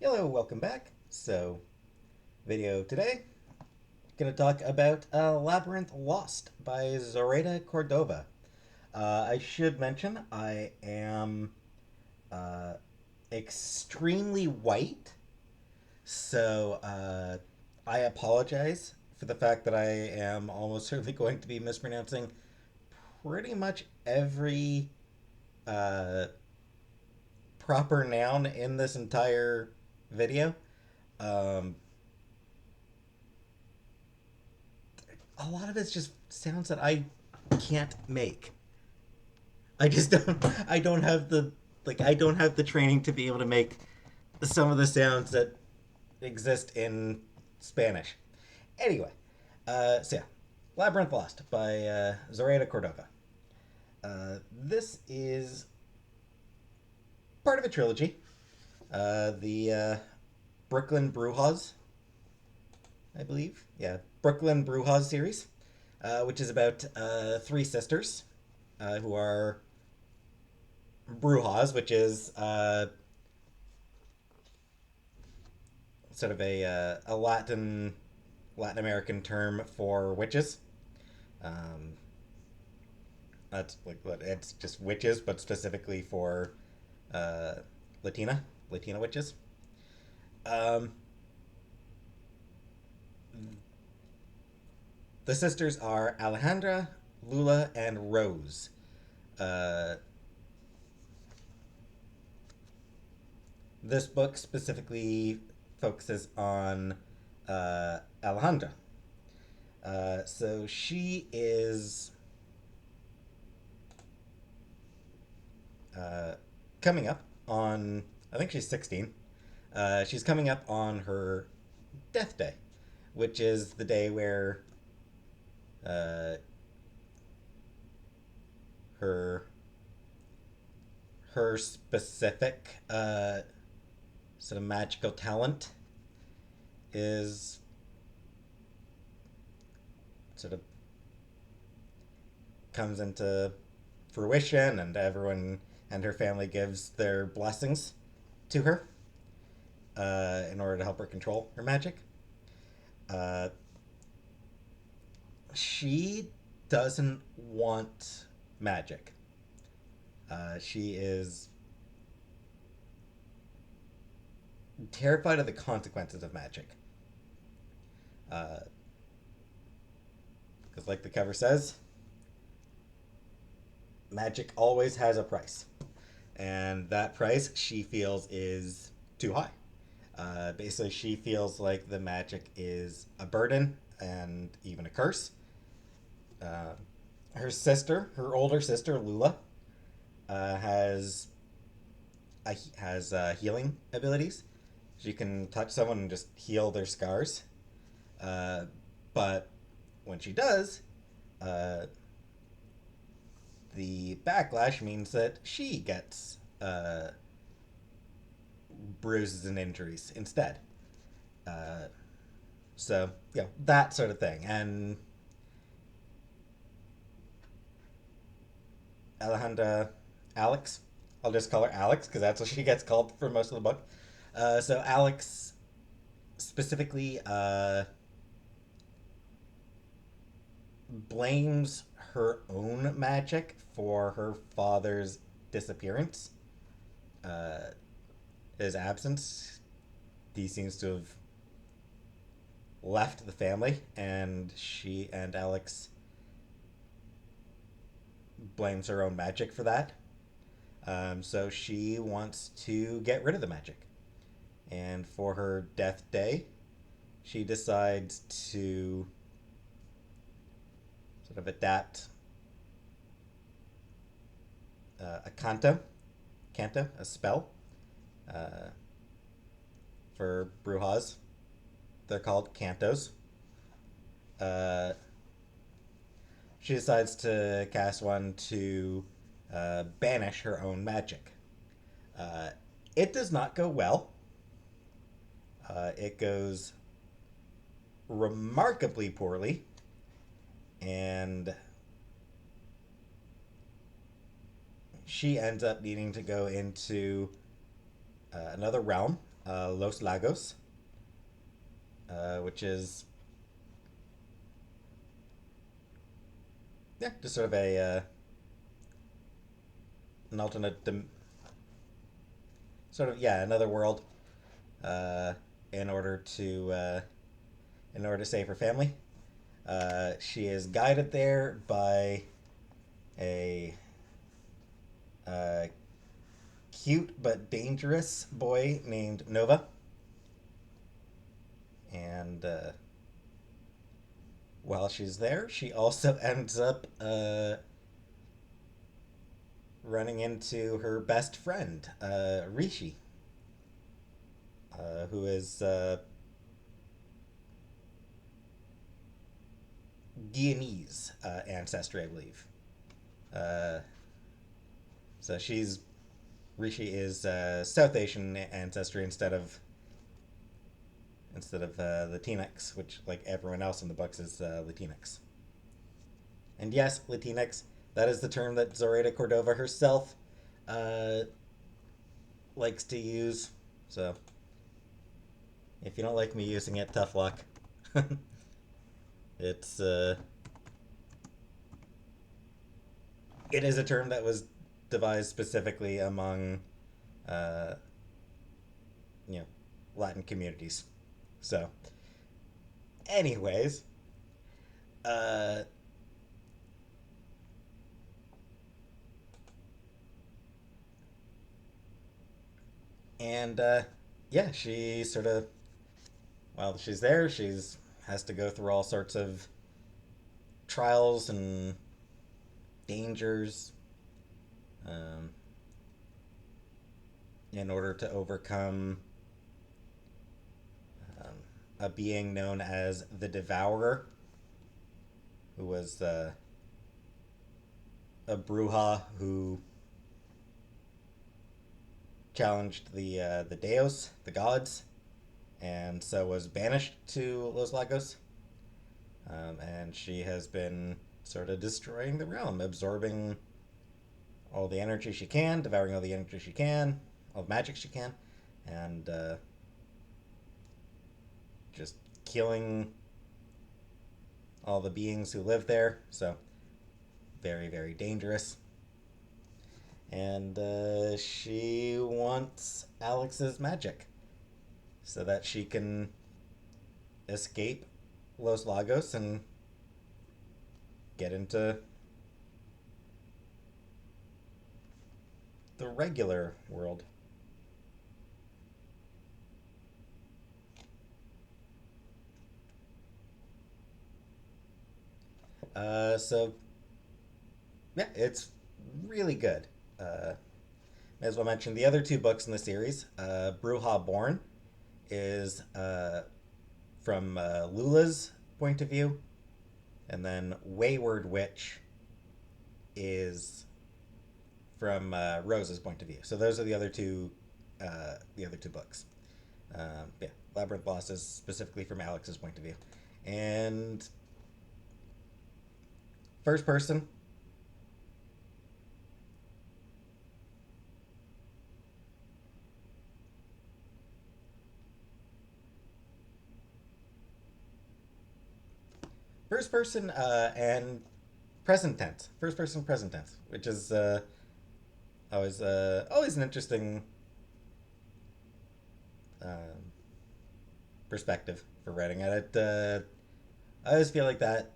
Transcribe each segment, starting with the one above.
Hello, welcome back. Video today, gonna talk about Labyrinth Lost by Zoraida Córdova. I should mention I am uh, extremely white, so I apologize for the fact that I am almost certainly going to be mispronouncing pretty much every uh, proper noun in this entire video. Um, a lot of it's just sounds that I can't make. I just don't. I don't have the I don't have the training to be able to make some of the sounds that exist in Spanish. Anyway, so yeah, Labyrinth Lost by Zoraida Cordova. This is part of a trilogy. The Brooklyn Brujas, I believe. Yeah, Brooklyn Brujas series, which is about three sisters who are Brujas, which is sort of a Latin American term for witches. Um, that's like it's just witches, but specifically for uh, Latina witches. Um, the sisters are Alejandra, Lula, and Rose. Uh, this book specifically focuses on Alejandra. So she is uh, coming up on, I think she's 16. She's coming up on her death day, which is the day where uh, her her specific sort of magical talent is sort of comes into fruition, and everyone and her family gives their blessings to her in order to help her control her magic. Uh, she doesn't want magic. She is terrified of the consequences of magic. Because, like the cover says, magic always has a price. And that price she feels is too high. Basically, she feels like the magic is a burden and even a curse. Uh, her older sister Lula, has healing abilities. She can touch someone and just heal their scars. Uh, but when she does, uh, the backlash means that she gets bruises and injuries instead. Uh, so, that sort of thing. And Alejandra, Alex, I'll just call her Alex because that's what she gets called for most of the book. So, Alex specifically blames her own magic for her father's disappearance, uh, his absence. He seems to have left the family, and she and Alex blames her own magic for that. So she wants to get rid of the magic. And for her death day, she decides to sort of adapt a canto, a spell uh, for Brujas. They're called cantos. Uh, she decides to cast one to banish her own magic. Uh, it does not go well. It goes remarkably poorly, and she ends up needing to go into another realm Los Lagos, which is yeah, just sort of a an alternate, sort of yeah, another world. Uh, in order to save her family, she is guided there by a uh, cute but dangerous boy named Nova, and while she's there, she also ends up running into her best friend, Rishi, who is Guyanese ancestry, I believe. Uh, so she's Rishi is South Asian ancestry instead of Latinx, which like everyone else in the books is Latinx. And yes, Latinx, that is the term that Zoraida Cordova herself uh, likes to use. So if you don't like me using it, tough luck. it's it is a term that was devised specifically among uh, you know Latin communities. So, anyways, uh, and yeah, she sort of while she's there, she's has to go through all sorts of trials and dangers um, in order to overcome um, a being known as the Devourer, who was a Bruja who challenged the Deos, the gods, and so was banished to Los Lagos. And she has been sort of destroying the realm, absorbing all the energy she can, devouring all the energy she can, all the magic she can, and just killing all the beings who live there. So, very, very dangerous. And she wants Alex's magic so that she can escape Los Lagos and get into the regular world. So yeah, it's really good. May as well mention the other two books in the series. Bruja Born is from Lula's point of view, and then Wayward Witch is from Rose's point of view. So those are the other two books. Yeah, Labyrinth Lost is specifically from Alex's point of view, and first person. First person and present tense. First person present tense, which is always an interesting um, perspective for writing it. I always feel like that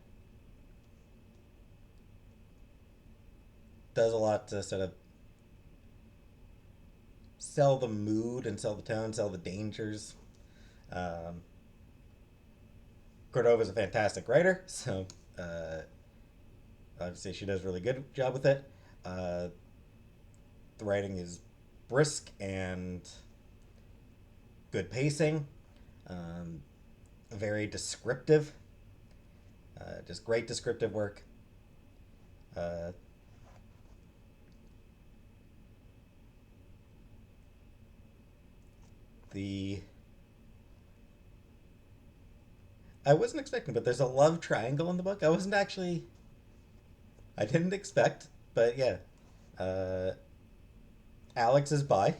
does a lot to sort of sell the mood and sell the tone, sell the dangers. Um, Cordova's a fantastic writer, so uh, obviously she does a really good job with it. Uh, the writing is brisk and good pacing, um, very descriptive, just great descriptive work. Uh, the I wasn't expecting, but there's a love triangle in the book. I didn't expect, but yeah. Uh, Alex is bi,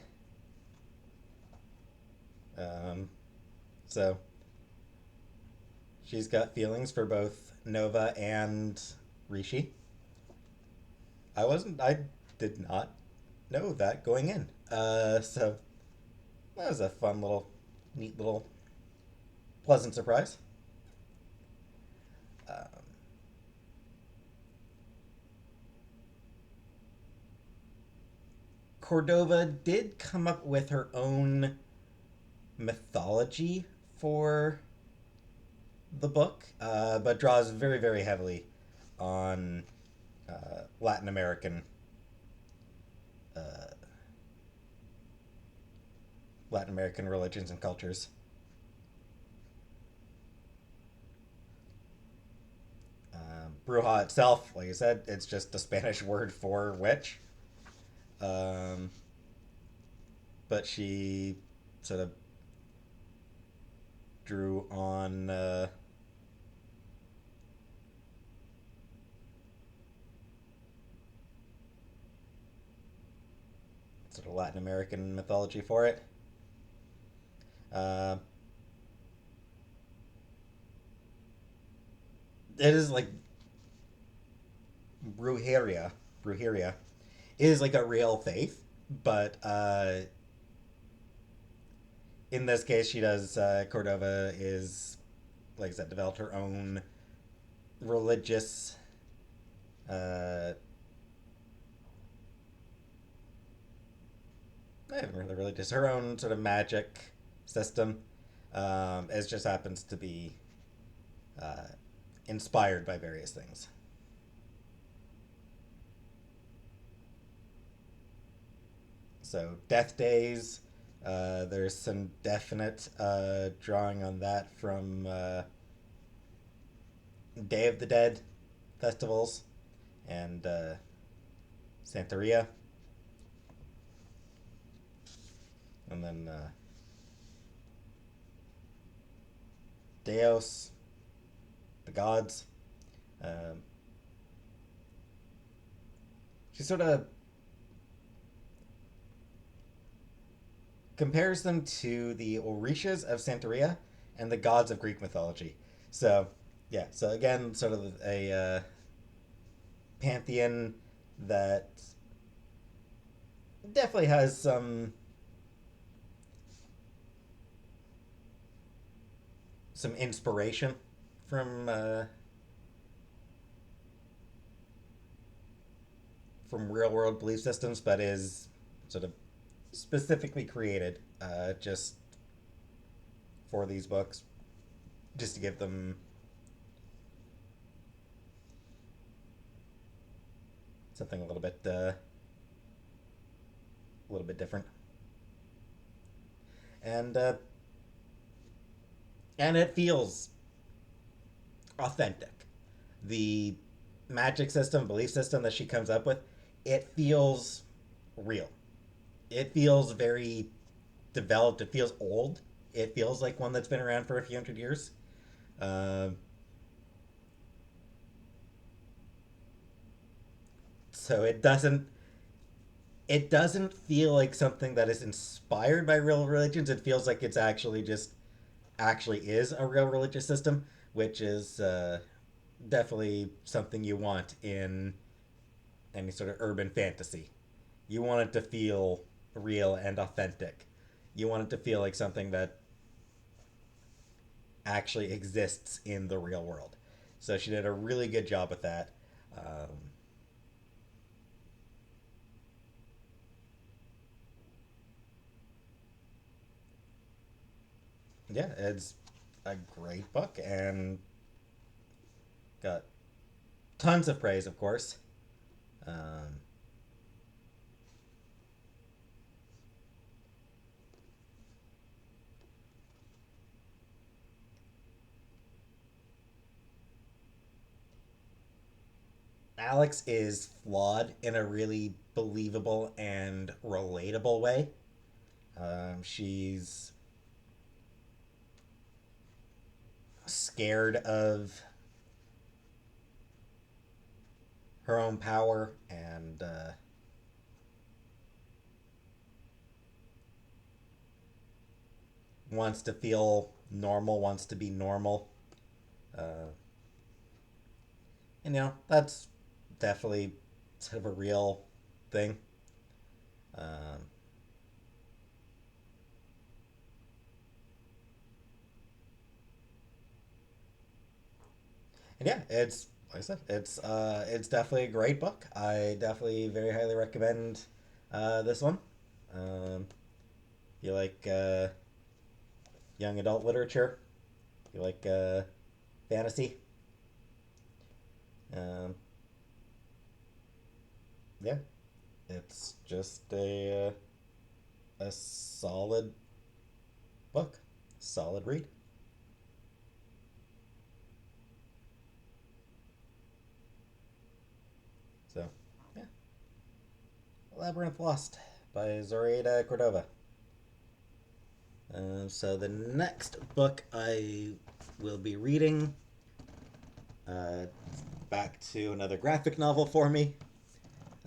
So she's got feelings for both Nova and Rishi. I did not know that going in. So that was a fun little, neat little, pleasant surprise. Um, Cordova did come up with her own mythology for the book, but draws very, very heavily on Latin American uh, Latin American religions and cultures. Bruja itself, like I said, it's just a Spanish word for witch. Um, but she sort of drew on sort of Latin American mythology for it. Uh, it is like brujeria is like a real faith, but in this case, she does. Cordova is, like I said, developed her own religious. Uh, Not even really religious. Her own sort of magic system. It just happens to be uh, inspired by various things. So Death Days. There's some definite drawing on that from Day of the Dead festivals and Santeria, and then Deos, the gods. Um, she sort of compares them to the Orishas of Santeria and the gods of Greek mythology. So, yeah, so again, sort of a pantheon that definitely has some inspiration from real world belief systems, but is sort of specifically created just for these books, just to give them something a little bit different, and and it feels authentic. The magic system, belief system that she comes up with, it feels real. It feels very developed. It feels old. It feels like one that's been around for a few hundred years. Um, so it doesn't feel like something that is inspired by real religions. It feels like it's actually is a real religious system, which is definitely something you want in any sort of urban fantasy. You want it to feel real and authentic. You want it to feel like something that actually exists in the real world. So she did a really good job with that. Um, yeah, it's a great book and got tons of praise, of course. Um, Alex is flawed in a really believable and relatable way. She's scared of her own power and wants to feel normal wants to be normal. Uh, and that's definitely sort of a real thing. Um, and yeah, it's like I said, it's definitely a great book. I definitely very highly recommend this one. You like young adult literature? You like fantasy? Um, yeah, it's just a solid book, solid read. So, yeah, Labyrinth Lost by Zoraida Córdova. So the next book I will be reading, uh, back to another graphic novel for me.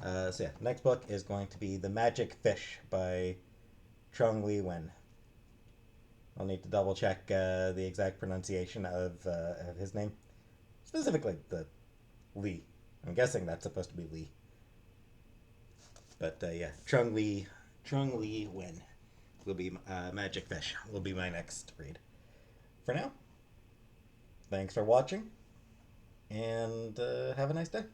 So yeah, next book is going to be The Magic Fish by Trung Lee Wen. I'll need to double check the exact pronunciation of his name, specifically the Lee. I'm guessing that's supposed to be Lee, but yeah, Trung Lee Wen will be Magic Fish will be my next read. For now, thanks for watching, and have a nice day.